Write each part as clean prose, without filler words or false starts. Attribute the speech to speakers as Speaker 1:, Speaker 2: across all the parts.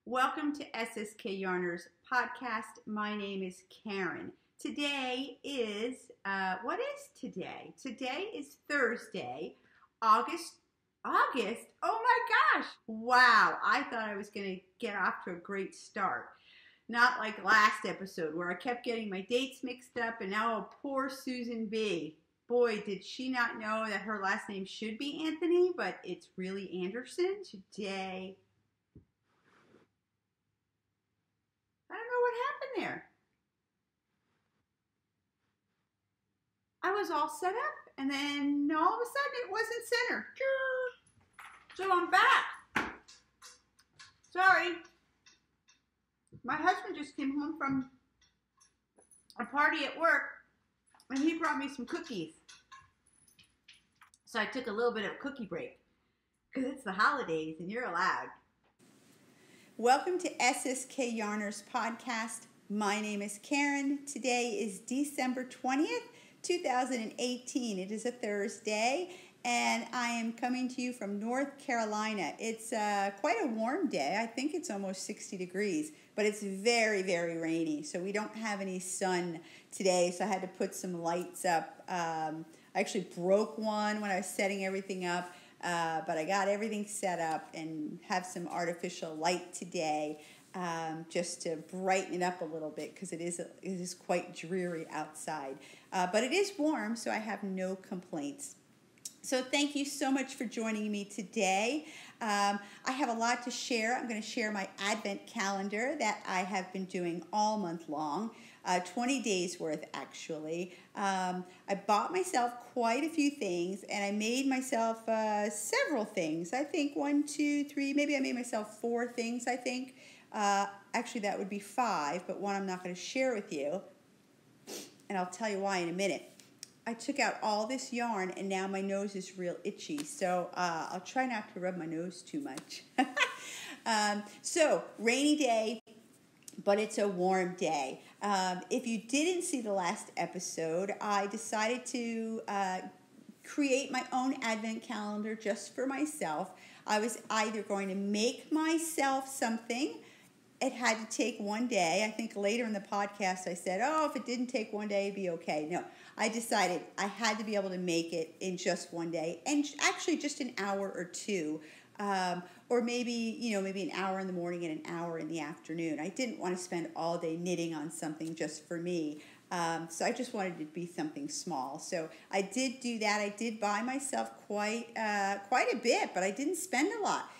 Speaker 1: Welcome to SSK Yarners podcast. My name is Karyn. Today is, what is today? Today is Thursday, August. Oh my gosh. Wow. I thought I was going to get off to a great start. Not like last episode where I kept getting my dates mixed up and now poor Susan B. Boy, did she not know that her last name should be Anthony, but it's really Anderson. Today, I don't know what happened there. I was all set up, and then all of a sudden it wasn't center. So I'm back. Sorry. My husband just came home from a party at work, and he brought me some cookies. So I took a little bit of a cookie break, because it's the holidays, and you're allowed. Welcome to SSK Yarners podcast. My name is Karyn. Today is December 20th, 2018. It is a Thursday, and I am coming to you from North Carolina. It's quite a warm day. I think it's almost 60 degrees, but it's very, very rainy, so we don't have any sun today, so I had to put some lights up. I actually broke one when I was setting everything up. But I got everything set up and have some artificial light today just to brighten it up a little bit because it is quite dreary outside. But it is warm, so I have no complaints. So thank you so much for joining me today. I have a lot to share. I'm going to share my Advent calendar that I have been doing all month long. 20 days worth, actually. I bought myself quite a few things, and I made myself several things. I think 1, 2, 3, maybe I made myself 4 things, I think. Actually, that would be 5, but one I'm not going to share with you, and I'll tell you why in a minute. I took out all this yarn, and now my nose is real itchy, so I'll try not to rub my nose too much. So, rainy day, but it's a warm day. If you didn't see the last episode, I decided to create my own Advent calendar just for myself. I was either going to make myself something. It had to take one day. I think later in the podcast I said, oh, if it didn't take one day, it'd be okay. No, I decided I had to be able to make it in just one day, and actually just an hour or two. Or maybe an hour in the morning and an hour in the afternoon. I didn't want to spend all day knitting on something just for me. So I just wanted it to be something small. So I did do that. I did buy myself quite a bit, but I didn't spend a lot.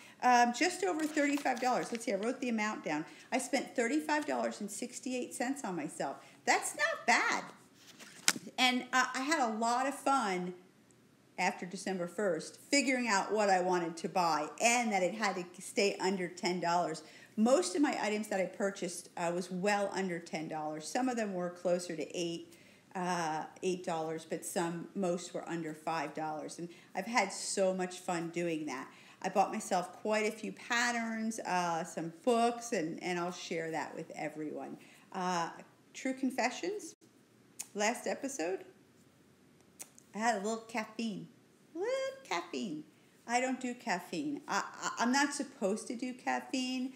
Speaker 1: Just over $35. Let's see, I wrote the amount down. I spent $35.68 on myself. That's not bad. And I had a lot of fun after December 1st, figuring out what I wanted to buy and that it had to stay under $10. Most of my items that I purchased was well under $10. Some of them were closer to $8, but most were under $5. And I've had so much fun doing that. I bought myself quite a few patterns, some books, and I'll share that with everyone. True confessions, last episode, I had a little caffeine. I don't do caffeine. I'm not supposed to do caffeine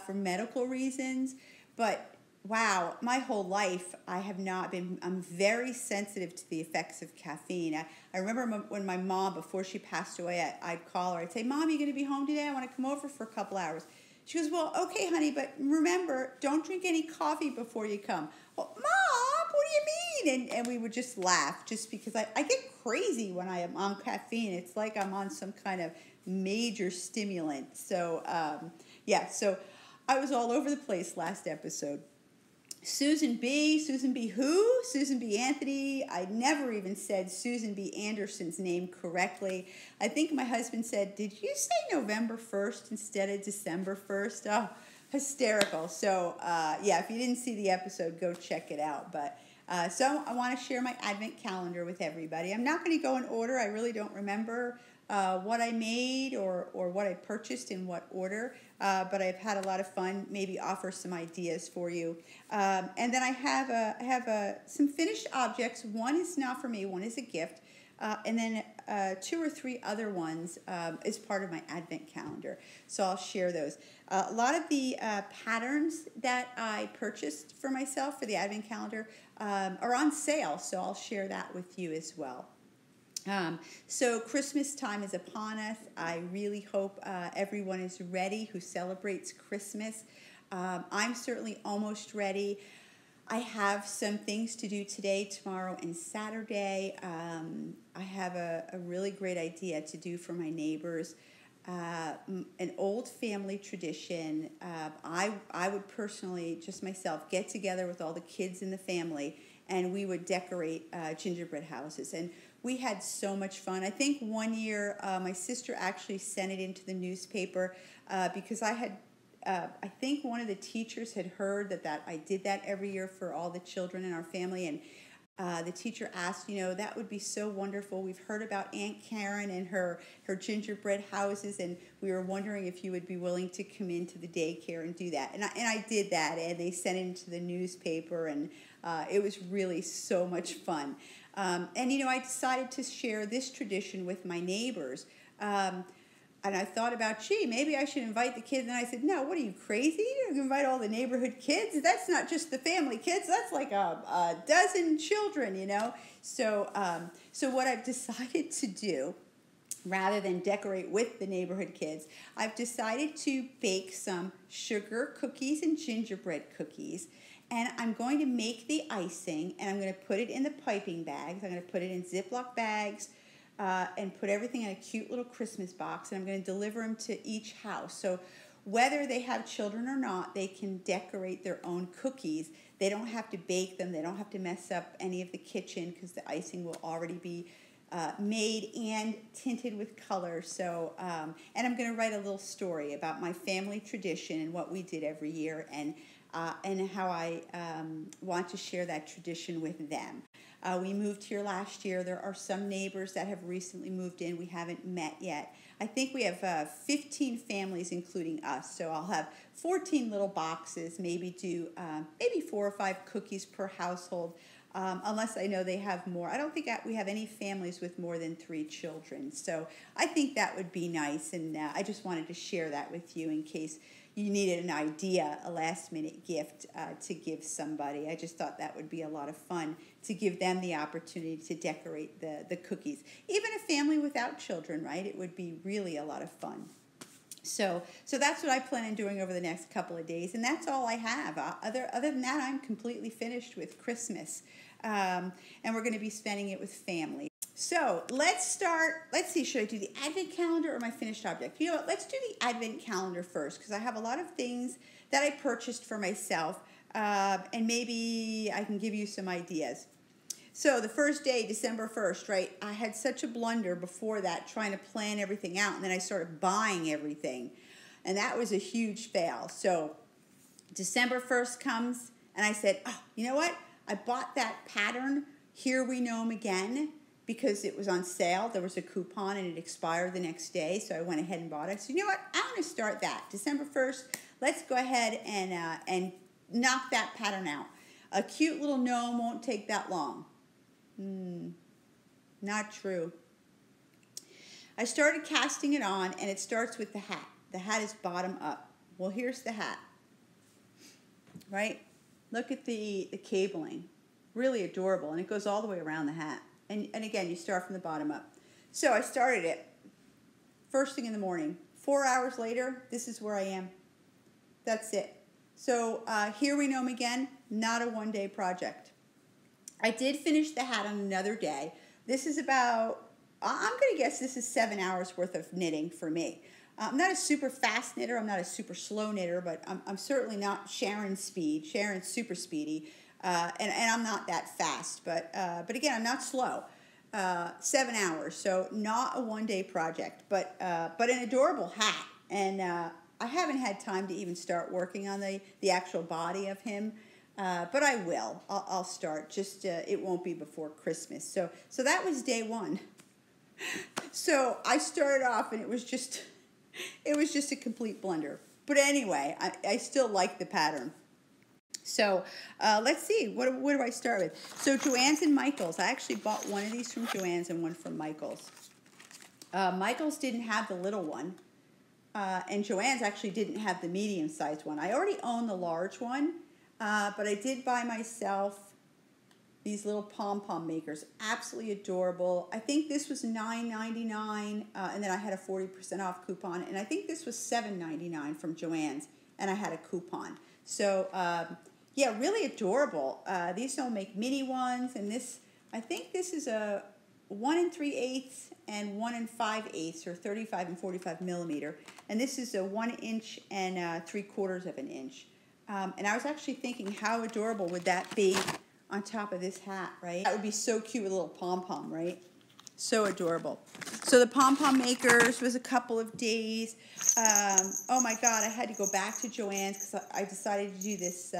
Speaker 1: for medical reasons, but wow, my whole life I have not been. I'm very sensitive to the effects of caffeine. I remember when my mom, before she passed away, I'd call her. I'd say, Mom, you going to be home today? I want to come over for a couple hours. She goes, well, okay, honey, but remember, don't drink any coffee before you come. Well, Mom, what do you mean? And we would just laugh just because I get crazy when I am on caffeine. It's like I'm on some kind of major stimulant. So, so I was all over the place last episode. Susan B. who? Susan B. Anthony. I never even said Susan B. Anderson's name correctly. I think my husband said, did you say November 1st instead of December 1st? Oh, hysterical. So, if you didn't see the episode, go check it out. But so I want to share my Advent calendar with everybody. I'm not going to go in order. I really don't remember what I made or what I purchased in what order, but I've had a lot of fun. Maybe offer some ideas for you. And then I have some finished objects. One is not for me. One is a gift. And then 2 or 3 other ones is part of my Advent calendar. So I'll share those. A lot of the patterns that I purchased for myself for the advent calendar are on sale, so I'll share that with you as well. So Christmas time is upon us. I really hope everyone is ready who celebrates Christmas. I'm certainly almost ready. I have some things to do today, tomorrow, and Saturday. I have a really great idea to do for my neighbors. An old family tradition. I would personally, just myself, get together with all the kids in the family, and we would decorate gingerbread houses. And we had so much fun. I think one year my sister actually sent it into the newspaper because I think one of the teachers had heard that I did that every year for all the children in our family, and the teacher asked, that would be so wonderful. We've heard about Aunt Karyn and her gingerbread houses, and we were wondering if you would be willing to come into the daycare and do that. And I did that, and they sent it into the newspaper, and it was really so much fun. And I decided to share this tradition with my neighbors. And I thought about, maybe I should invite the kids. And I said, no, what are you, crazy? You invite all the neighborhood kids? That's not just the family kids. That's like a dozen children, So what I've decided to do, rather than decorate with the neighborhood kids, I've decided to bake some sugar cookies and gingerbread cookies. And I'm going to make the icing, and I'm going to put it in the piping bags. I'm going to put it in Ziploc bags, and put everything in a cute little Christmas box, and I'm going to deliver them to each house. So whether they have children or not, they can decorate their own cookies. They don't have to bake them. They don't have to mess up any of the kitchen because the icing will already be made and tinted with color. So, and I'm going to write a little story about my family tradition and what we did every year, and how I want to share that tradition with them. We moved here last year. There are some neighbors that have recently moved in. We haven't met yet. I think we have 15 families, including us. So I'll have 14 little boxes, maybe do maybe 4 or 5 cookies per household, unless I know they have more. I don't think we have any families with more than 3 children. So I think that would be nice, and I just wanted to share that with you in case you needed an idea, a last-minute gift to give somebody. I just thought that would be a lot of fun to give them the opportunity to decorate the cookies. Even a family without children, right? It would be really a lot of fun. So that's what I plan on doing over the next couple of days, and that's all I have. Other than that, I'm completely finished with Christmas, and we're going to be spending it with family. So let's start. Let's see, should I do the advent calendar or my finished object? You know what, let's do the advent calendar first, because I have a lot of things that I purchased for myself, and maybe I can give you some ideas. So the first day, December 1st, right, I had such a blunder before that trying to plan everything out, and then I started buying everything, and that was a huge fail. So December 1st comes, and I said, oh, you know what? I bought that pattern, Here We Know 'Em Again, because it was on sale. There was a coupon and it expired the next day, so I went ahead and bought it. So you know what? I'm going to start that. December 1st, let's go ahead and knock that pattern out. A cute little gnome won't take that long. Not true. I started casting it on, and it starts with the hat. The hat is bottom up. Well, here's the hat, right? Look at the cabling. Really adorable, and it goes all the way around the hat. And again, you start from the bottom up. So I started it first thing in the morning. 4 hours later, this is where I am. That's it. So Here We Know 'Em Again, not a one-day project. I did finish the hat on another day. This is about, I'm going to guess this is 7 hours worth of knitting for me. I'm not a super fast knitter. I'm not a super slow knitter, but I'm certainly not Sharon's speed. Sharon's super speedy. And I'm not that fast, but again, I'm not slow. 7 hours, so not a one-day project, but an adorable hat. And I haven't had time to even start working on the actual body of him, but I will. I'll start. Just it won't be before Christmas. So that was day one. So I started off, and it was just a complete blunder. But anyway, I still like the pattern. So let's see, what do I start with? So Joann's and Michael's. I actually bought one of these from Joann's and one from Michael's. Michael's didn't have the little one. and Joann's actually didn't have the medium-sized one. I already own the large one, but I did buy myself these little pom-pom makers. Absolutely adorable. I think this was $9.99, and then I had a 40% off coupon, and I think this was $7.99 from Joann's, and I had a coupon. So, yeah, really adorable. These don't make mini ones, and this, I think this is a 1 3/8 and 1 5/8, or 35 and 45 millimeter, and this is a 1 inch and 3/4 of an inch. And I was actually thinking, how adorable would that be on top of this hat, right? That would be so cute with a little pom-pom, right? So adorable. So the pom-pom makers was a couple of days. Oh my God, I had to go back to Joann's because I decided to do this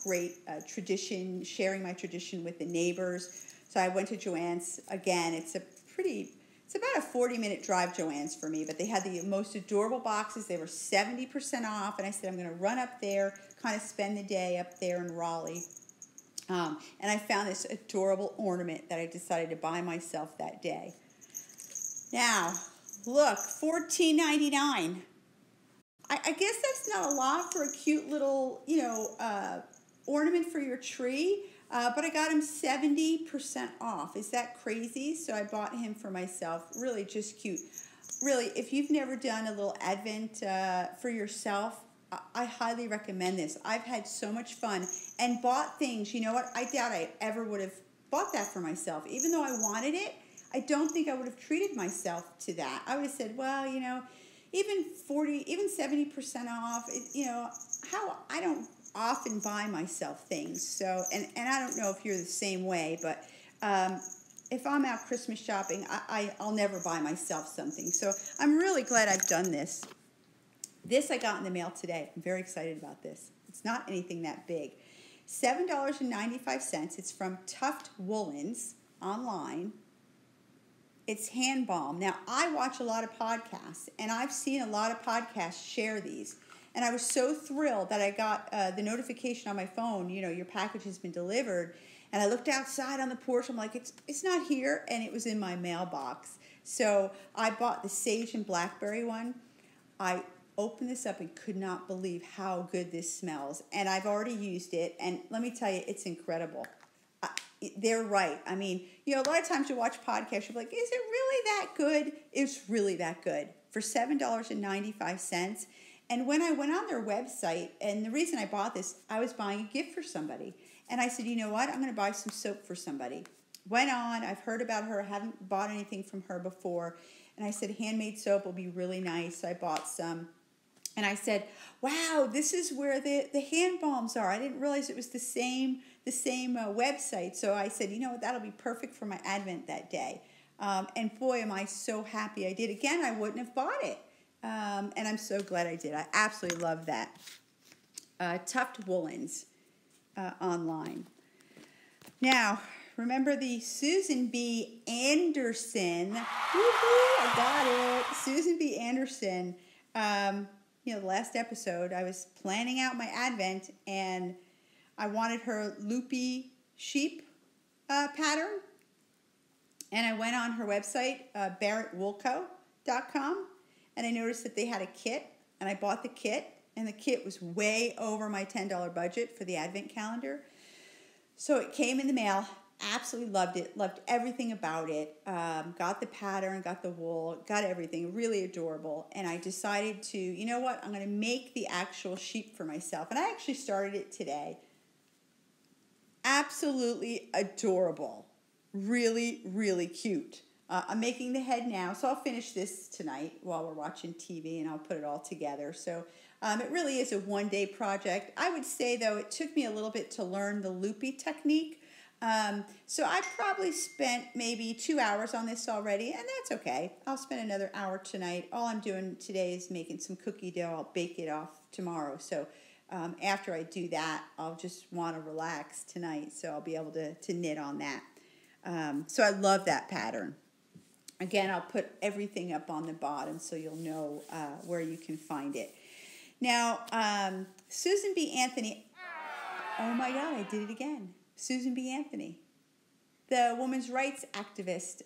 Speaker 1: great tradition, sharing my tradition with the neighbors. So I went to Joann's again. It's about a 40-minute drive, Joann's, for me, but they had the most adorable boxes. They were 70% off, and I said, I'm going to run up there, kind of spend the day up there in Raleigh. And I found this adorable ornament that I decided to buy myself that day. Now, look, $14.99. I guess that's not a lot for a cute little, ornament for your tree, but I got him 70% off. Is that crazy? So I bought him for myself. Really just cute. Really, if you've never done a little advent for yourself, I highly recommend this. I've had so much fun and bought things. You know what? I doubt I ever would have bought that for myself. Even though I wanted it, I don't think I would have treated myself to that. I would have said, well, even 70% off, how I don't often buy myself things. So, and I don't know if you're the same way, but if I'm out Christmas shopping, I'll never buy myself something. So I'm really glad I've done this. This I got in the mail today. I'm very excited about this. It's not anything that big. $7.95. It's from Tuft Woolens online. It's hand balm. Now, I watch a lot of podcasts, and I've seen a lot of podcasts share these. And I was so thrilled that I got the notification on my phone, your package has been delivered. And I looked outside on the porch. I'm like, it's not here. And it was in my mailbox. So I bought the sage and blackberry one. I opened this up and could not believe how good this smells. And I've already used it. And let me tell you, it's incredible. They're right. I mean, a lot of times you watch podcasts, you're like, is it really that good? It's really that good for $7.95. And when I went on their website, and the reason I bought this, I was buying a gift for somebody. And I said, you know what? I'm going to buy some soap for somebody. Went on. I've heard about her. I haven't bought anything from her before. And I said, handmade soap will be really nice. So I bought some. And I said, wow, this is where the hand balms are. I didn't realize it was the same website. So I said, that'll be perfect for my Advent that day. And boy, am I so happy I did. Again, I wouldn't have bought it. And I'm so glad I did. I absolutely love that. Tuft Woolens online. Now, remember the Susan B. Anderson. Woo-hoo, I got it. Susan B. Anderson. The last episode, I was planning out my Advent, and I wanted her loopy sheep pattern. And I went on her website, barrettwoolco.com, and I noticed that they had a kit, and I bought the kit, and the kit was way over my $10 budget for the Advent calendar. So it came in the mail. Absolutely loved it. Loved everything about it. Got the pattern, got the wool, got everything. Really adorable. And I decided to, you know what? I'm going to make the actual sheep for myself. And I actually started it today. Absolutely adorable. Really, really cute. I'm making the head now, so I'll finish this tonight while we're watching TV, and I'll put it all together. So it really is a one-day project. I would say, though, it took me a little bit to learn the loopy technique. So I probably spent maybe 2 hours on this already, and that's okay. I'll spend another hour tonight. All I'm doing today is making some cookie dough. I'll bake it off tomorrow. So after I do that, I'll just want to relax tonight, so I'll be able to knit on that. So I love that pattern. Again, I'll put everything up on the bottom so you'll know where you can find it. Now, Susan B. Anthony, oh my God, I did it again. Susan B. Anthony, the women's rights activist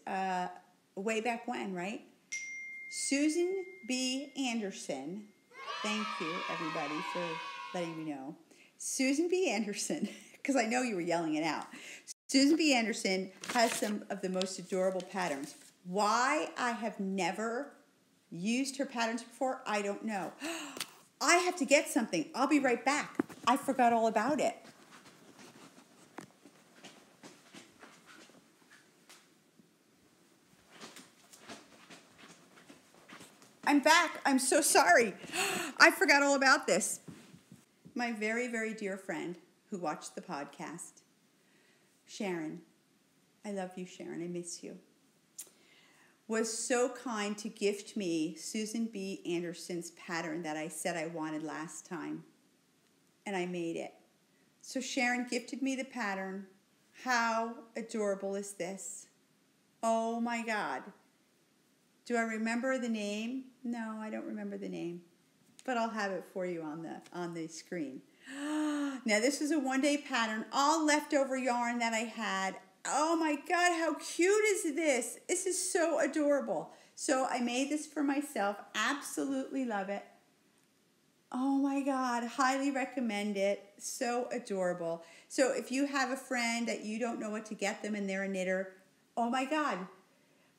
Speaker 1: way back when, right? Susan B. Anderson, thank you everybody for letting me know. Susan B. Anderson, because I know you were yelling it out. Susan B. Anderson has some of the most adorable patterns. Why I have never used her patterns before, I don't know. I have to get something. I'll be right back. I forgot all about it. I'm back. I'm so sorry. I forgot all about this. My very, very dear friend who watched the podcast, Sharon, I love you, Sharon, I miss you, was so kind to gift me Susan B. Anderson's pattern that I said I wanted last time, and I made it. So Sharon gifted me the pattern. How adorable is this? Oh my God. Do I remember the name? No, I don't remember the name, but I'll have it for you on the screen. Now this is a one-day pattern, all leftover yarn that I had. Oh my God, how cute is this? This is so adorable. So I made this for myself. Absolutely love it. Oh my God, highly recommend it. So adorable. So if you have a friend that you don't know what to get them and they're a knitter, oh my God,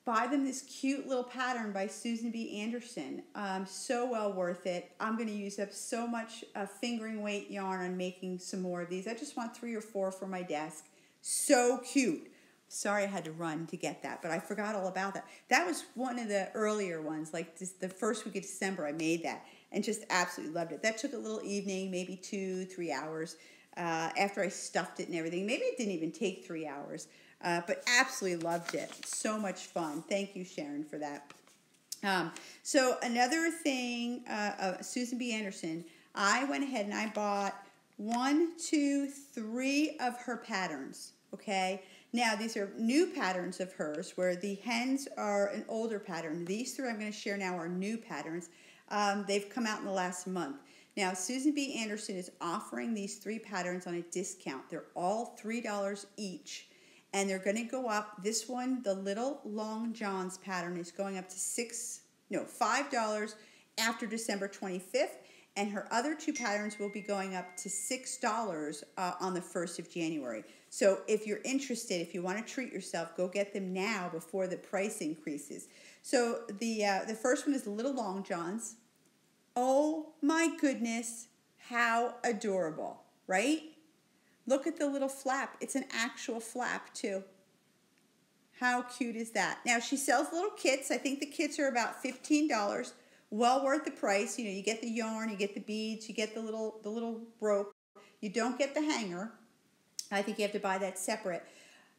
Speaker 1: buy them this cute little pattern by Susan B. Anderson. So well worth it. I'm going to use up so much fingering weight yarn on making some more of these. I just want 3 or 4 for my desk. So cute. Sorry I had to run to get that, but I forgot all about that. That was one of the earlier ones, like the first week of December I made that and just absolutely loved it. That took a little evening, maybe 2-3 hours after I stuffed it and everything. Maybe it didn't even take 3 hours. But absolutely loved it. So much fun. Thank you, Sharon, for that. So another thing, Susan B. Anderson, I went ahead and I bought 1, 2, 3 of her patterns, okay? Now, these are new patterns of hers where the hens are an older pattern. These 3 I'm going to share now are new patterns. They've come out in the last month. Now, Susan B. Anderson is offering these 3 patterns on a discount. They're all $3 each. And they're going to go up. This one, the Little Long Johns pattern, is going up to $5 after December 25th. And her other 2 patterns will be going up to $6 on the 1st of January. So if you're interested, if you want to treat yourself, go get them now before the price increases. So the first one is the Little Long Johns. Oh my goodness, how adorable, right? Look at the little flap. It's an actual flap, too. How cute is that? Now, she sells little kits. I think the kits are about $15. Well worth the price. You know, you get the yarn, you get the beads, you get the little rope. You don't get the hanger. I think you have to buy that separate.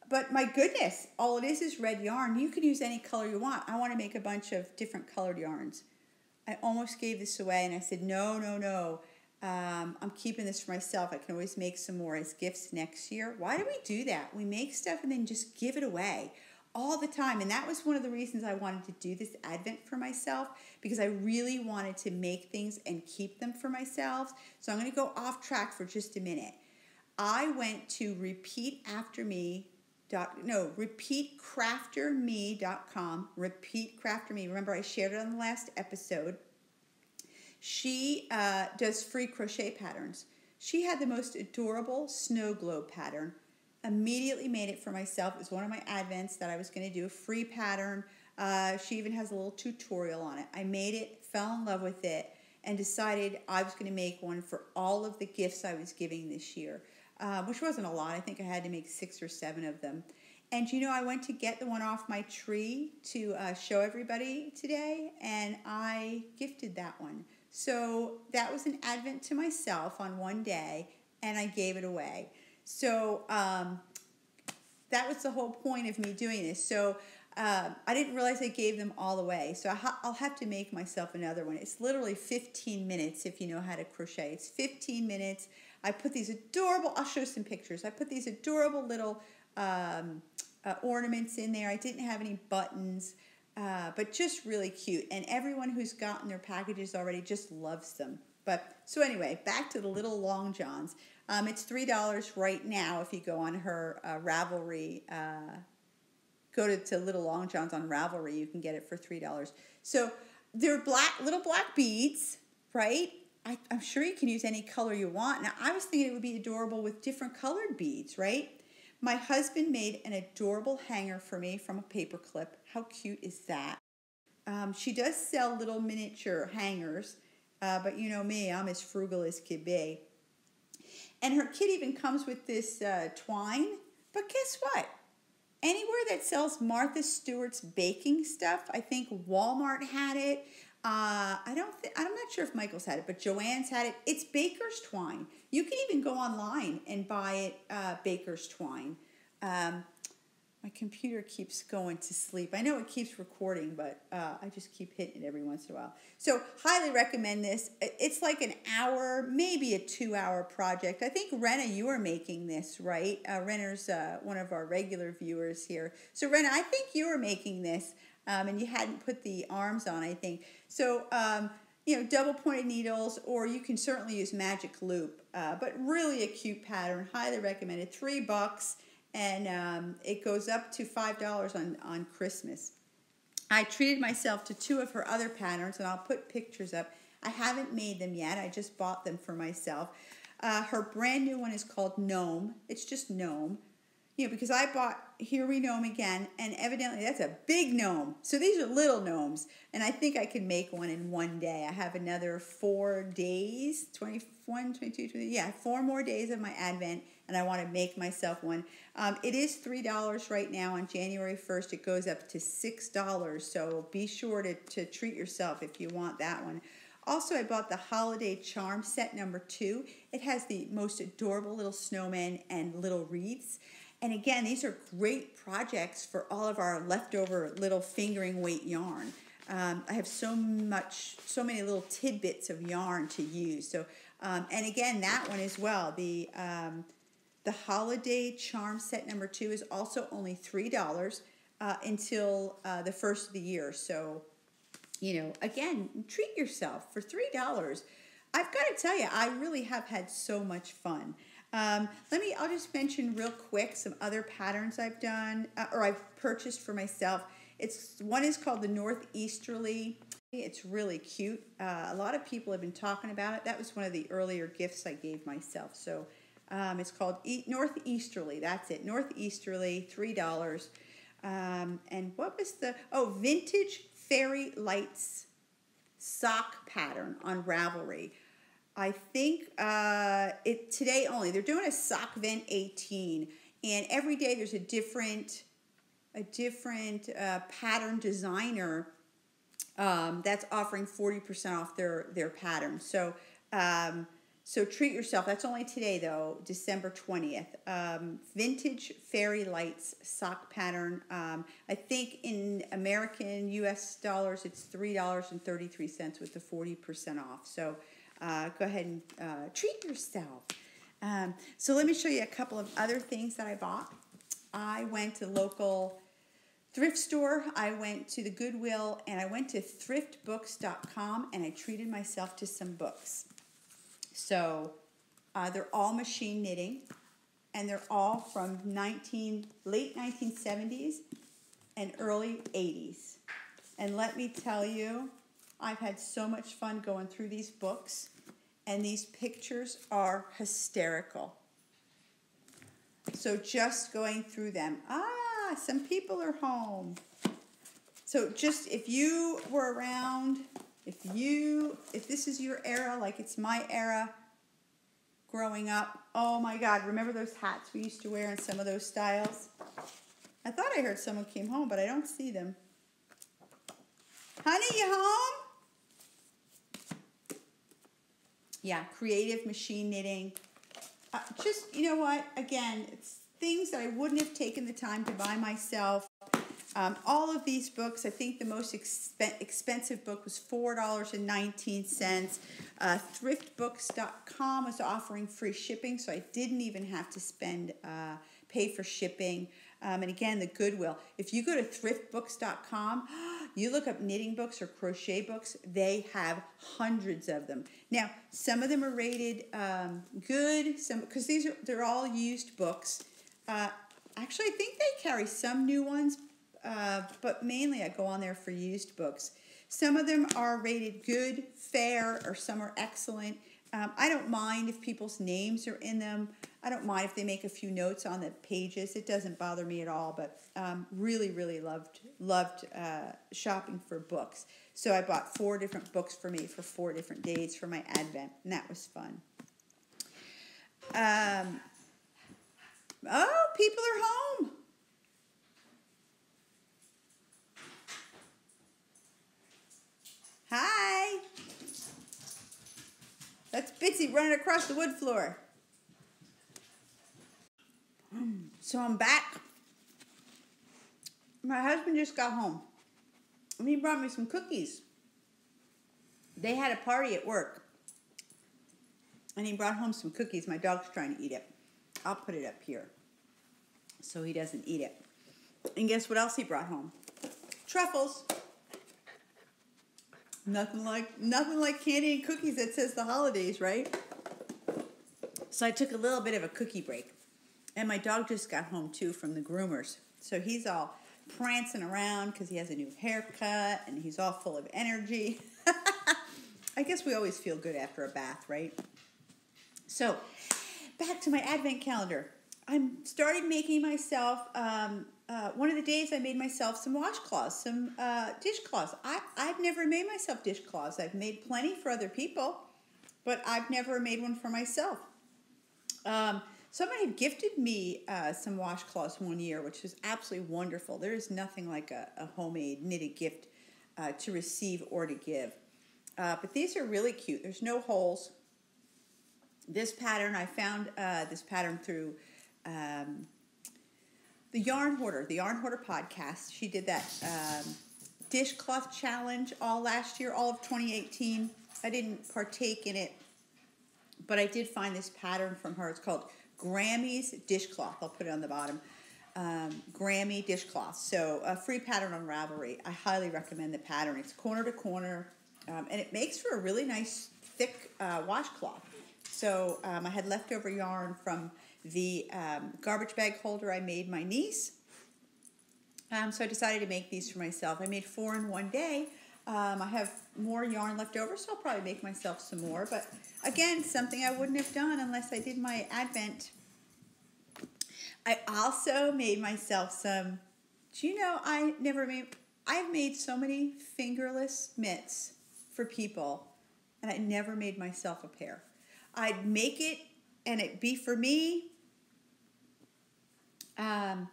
Speaker 1: But my goodness, all it is red yarn. You can use any color you want. I want to make a bunch of different colored yarns. I almost gave this away, and I said, no, no, no. I'm keeping this for myself. I can always make some more as gifts next year. Why do we do that? We make stuff and then just give it away all the time. And that was one of the reasons I wanted to do this Advent for myself, because I really wanted to make things and keep them for myself. So I'm going to go off track for just a minute. I went to repeatcrafterme.com. Repeat Crafter Me. Remember, I shared it on the last episode. She does free crochet patterns. She had the most adorable snow globe pattern. Immediately made it for myself. It was one of my Advents that I was going to do a free pattern. She even has a little tutorial on it. I made it, fell in love with it, and decided I was going to make one for all of the gifts I was giving this year, which wasn't a lot. I think I had to make 6 or 7 of them. And you know, I went to get the one off my tree to show everybody today, and I gifted that one. So that was an Advent to myself on one day, and I gave it away. So that was the whole point of me doing this. So I didn't realize I gave them all away. So I'll have to make myself another one. It's literally 15 minutes if you know how to crochet. It's 15 minutes. I put these adorable, I'll show some pictures. I put these adorable little ornaments in there. I didn't have any buttons. But just really cute. And everyone who's gotten their packages already just loves them. But so anyway, back to the Little Long Johns. It's $3 right now if you go on her Ravelry. Go to Little Long Johns on Ravelry. You can get it for $3. So they're little black beads, right? I'm sure you can use any color you want. Now, I was thinking it would be adorable with different colored beads, right? My husband made an adorable hanger for me from a paper clip. How cute is that? She does sell little miniature hangers, but you know me, I'm as frugal as can be. And her kit even comes with this twine. But guess what? Anywhere that sells Martha Stewart's baking stuff, I think Walmart had it. I'm not sure if Michael's had it, but Joann's had it. It's baker's twine. You can even go online and buy it baker's twine. My computer keeps going to sleep. I know it keeps recording, but I just keep hitting it every once in a while. So highly recommend this. It's like an hour, maybe a 2-hour project. I think Renna, you are making this, right? Renner's one of our regular viewers here. So Renna, I think you were making this, and you hadn't put the arms on, I think. So, double pointed needles, or you can certainly use magic loop, but really a cute pattern. Highly recommended. $3. And it goes up to $5 on Christmas. I treated myself to 2 of her other patterns, and I'll put pictures up. I haven't made them yet. I just bought them for myself. Her brand new one is called Gnome. It's just Gnome. Because I bought Here We Gnome Again, and evidently that's a big gnome. So these are little gnomes, and I think I can make one in one day. I have another 4 days, 21, 22, 23, 4 more days of my Advent, and I want to make myself one. It is $3 right now. On January 1st, it goes up to $6, so be sure to treat yourself if you want that one. Also, I bought the Holiday Charm Set number 2. It has the most adorable little snowmen and little wreaths. And again, these are great projects for all of our leftover little fingering weight yarn. I have so many little tidbits of yarn to use. So, and again, that one as well. The Holiday Charm Set number 2 is also only $3 until the first of the year. So, again, treat yourself for $3. I've got to tell you, I really have had so much fun. I'll just mention real quick some other patterns I've done, or I've purchased for myself. One is called the Northeasterly. It's really cute. A lot of people have been talking about it. That was one of the earlier gifts I gave myself. So it's called Northeasterly. That's it. Northeasterly, $3. And what was Vintage Fairy Lights sock pattern on Ravelry. I think today only. They're doing a sock vent 18, and every day there's a different pattern designer that's offering 40% off their pattern. So so treat yourself. That's only today though, December 20th. Vintage Fairy Lights sock pattern. I think in American US dollars it's $3.33 with the 40% off. So go ahead and treat yourself. So let me show you a couple of other things that I bought. I went to the local thrift store, I went to the Goodwill, and I went to thriftbooks.com, and I treated myself to some books. So they're all machine knitting, and they're all from late 1970s and early 80s. And let me tell you, I've had so much fun going through these books, and these pictures are hysterical. So just going through them. Some people are home. So just if you were around, if this is your era, like it's my era growing up, oh my God, remember those hats we used to wear in some of those styles? I thought I heard someone came home, but I don't see them. Honey, you home? Yeah, creative machine knitting. Just, you know what, again, it's things that I wouldn't have taken the time to buy myself. All of these books, I think the most expensive book was $4.19. Thriftbooks.com was offering free shipping, so I didn't even have to pay for shipping. And again, the Goodwill. If you go to thriftbooks.com, you look up knitting books or crochet books, they have hundreds of them. Now, some of them are rated good, because they're all used books. Actually, I think they carry some new ones, but mainly I go on there for used books. Some of them are rated good, fair, or some are excellent. I don't mind if people's names are in them. I don't mind if they make a few notes on the pages. It doesn't bother me at all, but really, really loved shopping for books. So I bought 4 different books for me for 4 different days for my Advent, and that was fun. Oh, people are home. Hi. That's Bitsy running across the wood floor. So I'm back. My husband just got home, and he brought me some cookies. They had a party at work, and he brought home some cookies. My dog's trying to eat it. I'll put it up here so he doesn't eat it. And guess what else he brought home? Truffles. Nothing like candy and cookies that says the holidays, right? So I took a little bit of a cookie break. And my dog just got home, too, from the groomers. So he's all prancing around because he has a new haircut, and he's all full of energy. I guess we always feel good after a bath, right? So, back to my Advent calendar. I started making myself, one of the days I made myself some washcloths, some dishcloths. I've never made myself dishcloths. I've made plenty for other people, but I've never made one for myself. Someone had gifted me some washcloths one year, which was absolutely wonderful. There is nothing like a homemade knitted gift to receive or to give. But these are really cute. There's no holes. This pattern, I found this pattern through the Yarn Hoarder podcast. She did that dishcloth challenge all last year, all of 2018. I didn't partake in it, but I did find this pattern from her. It's called Grammys dishcloth. I'll put it on the bottom. Grammy dishcloth. So a free pattern on Ravelry. I highly recommend the pattern. It's corner to corner, and it makes for a really nice thick washcloth. So I had leftover yarn from the garbage bag holder I made my niece. So I decided to make these for myself. I made 4 in one day. I have more yarn left over, so I'll probably make myself some more. But again, something I wouldn't have done unless I did my Advent. I also made myself some, do you know, I've made so many fingerless mitts for people, and I never made myself a pair. I'd make it, and it'd be for me, and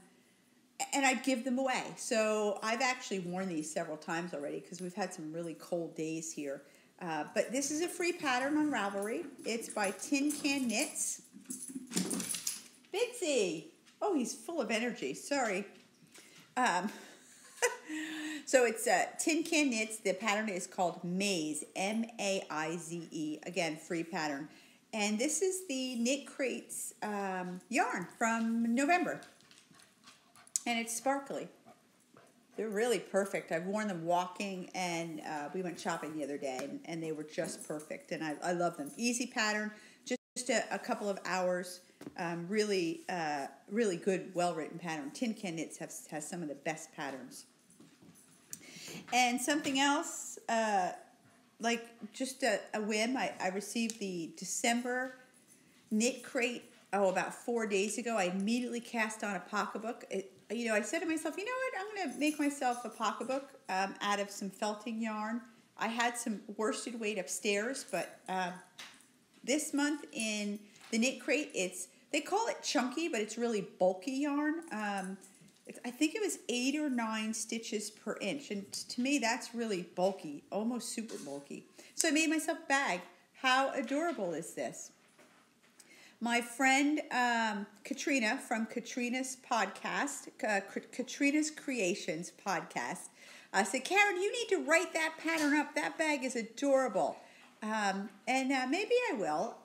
Speaker 1: I'd give them away. So I've actually worn these several times already because we've had some really cold days here. But this is a free pattern on Ravelry. It's by Tin Can Knits. Bitsy! Oh, he's full of energy. Sorry. So it's Tin Can Knits. The pattern is called Maize, M-A-I-Z-E. Again, free pattern. And this is the Knit Crates yarn from November. And it's sparkly. They're really perfect. I've worn them walking, and we went shopping the other day, and they were just perfect. And I love them. Easy pattern, just a couple of hours. Really good, well-written pattern. Tin Can Knits has some of the best patterns. And something else, like just a whim, I received the December Knit Crate, about 4 days ago. I immediately cast on a pocketbook. I said to myself, you know what, I'm going to make myself a pocketbook out of some felting yarn. I had some worsted weight upstairs, but this month in the Knit Crate, they call it chunky, but it's really bulky yarn. I think it was 8 or 9 stitches per inch, and to me, that's really bulky, almost super bulky. So I made myself a bag. How adorable is this? My friend Katrina from Katrina's podcast, Katrina's Creations podcast, said, Karyn, you need to write that pattern up. That bag is adorable. And maybe I will.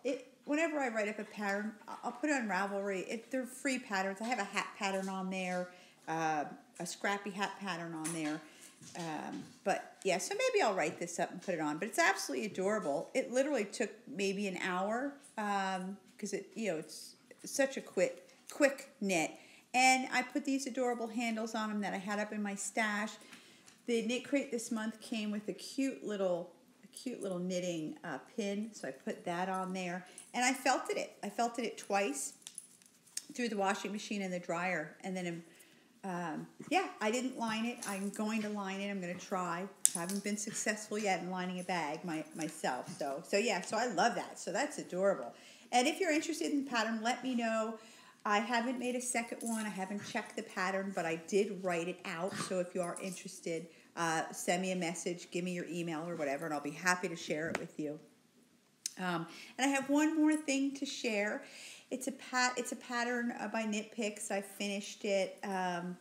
Speaker 1: Whenever I write up a pattern, I'll put it on Ravelry. They're free patterns. I have a hat pattern on there, a scrappy hat pattern on there. But yeah, so maybe I'll write this up and put it on. But it's absolutely adorable. It literally took maybe an hour because it's such a quick knit. And I put these adorable handles on them that I had up in my stash. The knit crate this month came with a cute little knitting pin, so I put that on there, and I felted it. I felted it twice through the washing machine and the dryer, and then yeah, I didn't line it. I'm going to line it. I'm going to try. Haven't been successful yet in lining a bag myself. So yeah, so I love that. So that's adorable. And if you're interested in the pattern, let me know. I haven't made a second one. I haven't checked the pattern, but I did write it out. So if you are interested, send me a message, give me your email or whatever, and I'll be happy to share it with you. And I have one more thing to share. It's a pattern by Knit Picks. I finished it. I'm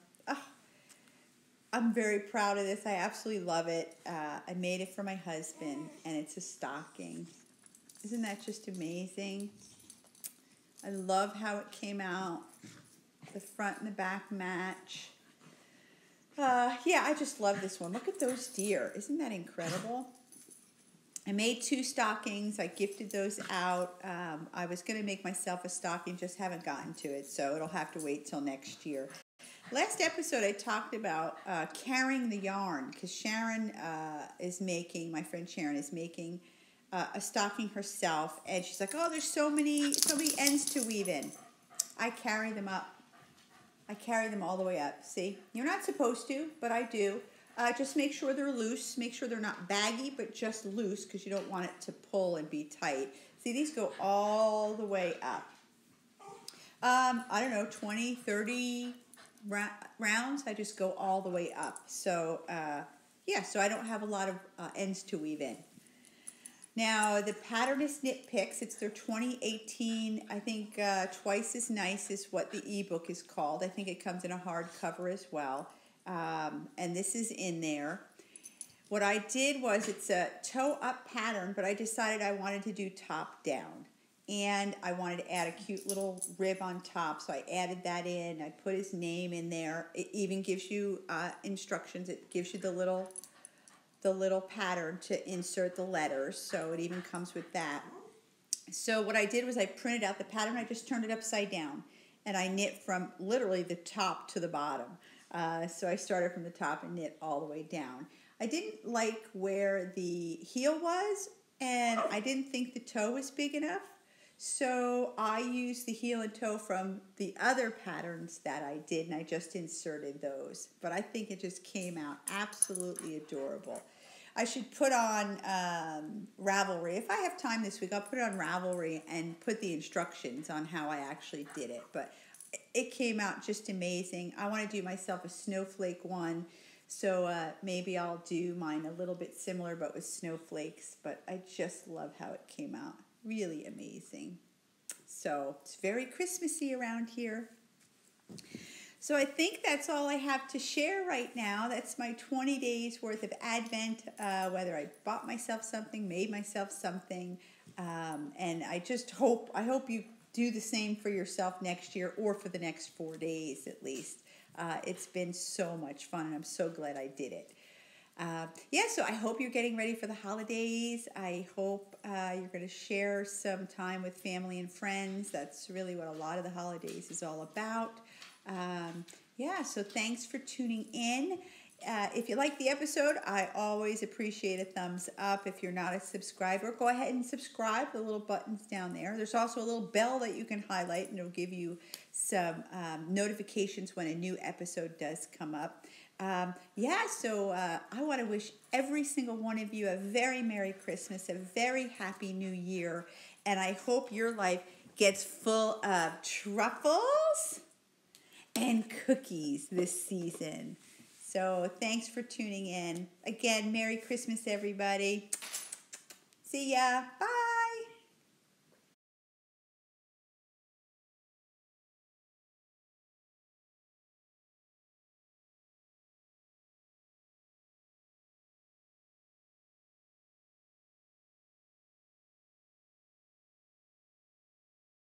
Speaker 1: very proud of this. I absolutely love it. I made it for my husband, and it's a stocking. Isn't that just amazing? I love how it came out. The front and the back match. Yeah, I just love this one. Look at those deer. Isn't that incredible? I made 2 stockings. I gifted those out. I was going to make myself a stocking, just haven't gotten to it, so it'll have to wait till next year. Last episode, I talked about carrying the yarn, because Sharon is making, my friend Sharon is making a stocking herself, and she's like, oh, there's so many ends to weave in. I carry them up. I carry them all the way up. See, you're not supposed to, but I do. Just make sure they're loose. Make sure they're not baggy, but just loose, because you don't want it to pull and be tight. See, these go all the way up. I don't know, 20, 30 rounds. I just go all the way up. So, yeah, so I don't have a lot of ends to weave in. Now, the pattern is Knit Picks. It's their 2018, I think, Twice as Nice is what the ebook is called. I think it comes in a hardcover as well. And this is in there. What I did was, it's a toe-up pattern, but I decided I wanted to do top-down. And I wanted to add a cute little rib on top, so I added that in. I put his name in there. It even gives you instructions. It gives you the little pattern to insert the letters, so it even comes with that. So what I did was I printed out the pattern. I just turned it upside down, and I knit from literally the top to the bottom. So I started from the top and knit all the way down. I didn't like where the heel was, and I didn't think the toe was big enough. So I used the heel and toe from the other patterns that I did, and I just inserted those. But I think it just came out absolutely adorable. I should put on Ravelry. If I have time this week, I'll put it on Ravelry and put the instructions on how I actually did it. But it came out just amazing. I want to do myself a snowflake one. So maybe I'll do mine a little bit similar, but with snowflakes. But I just love how it came out. Really amazing. So it's very Christmassy around here. So I think that's all I have to share right now. That's my 20 days worth of Advent, whether I bought myself something, made myself something, and I hope you do the same for yourself next year, or for the next 4 days at least. It's been so much fun, and I'm so glad I did it. Yeah, so I hope you're getting ready for the holidays. I hope you're going to share some time with family and friends. That's really what a lot of the holidays is all about. Yeah, so thanks for tuning in. If you like the episode, I always appreciate a thumbs up. If you're not a subscriber, go ahead and subscribe. The little button's down there. There's also a little bell that you can highlight, and it'll give you some notifications when a new episode does come up. Yeah, so I want to wish every single one of you a very Merry Christmas, a very Happy New Year, and I hope your life gets full of truffles and cookies this season. So thanks for tuning in. Again, Merry Christmas, everybody. See ya. Bye.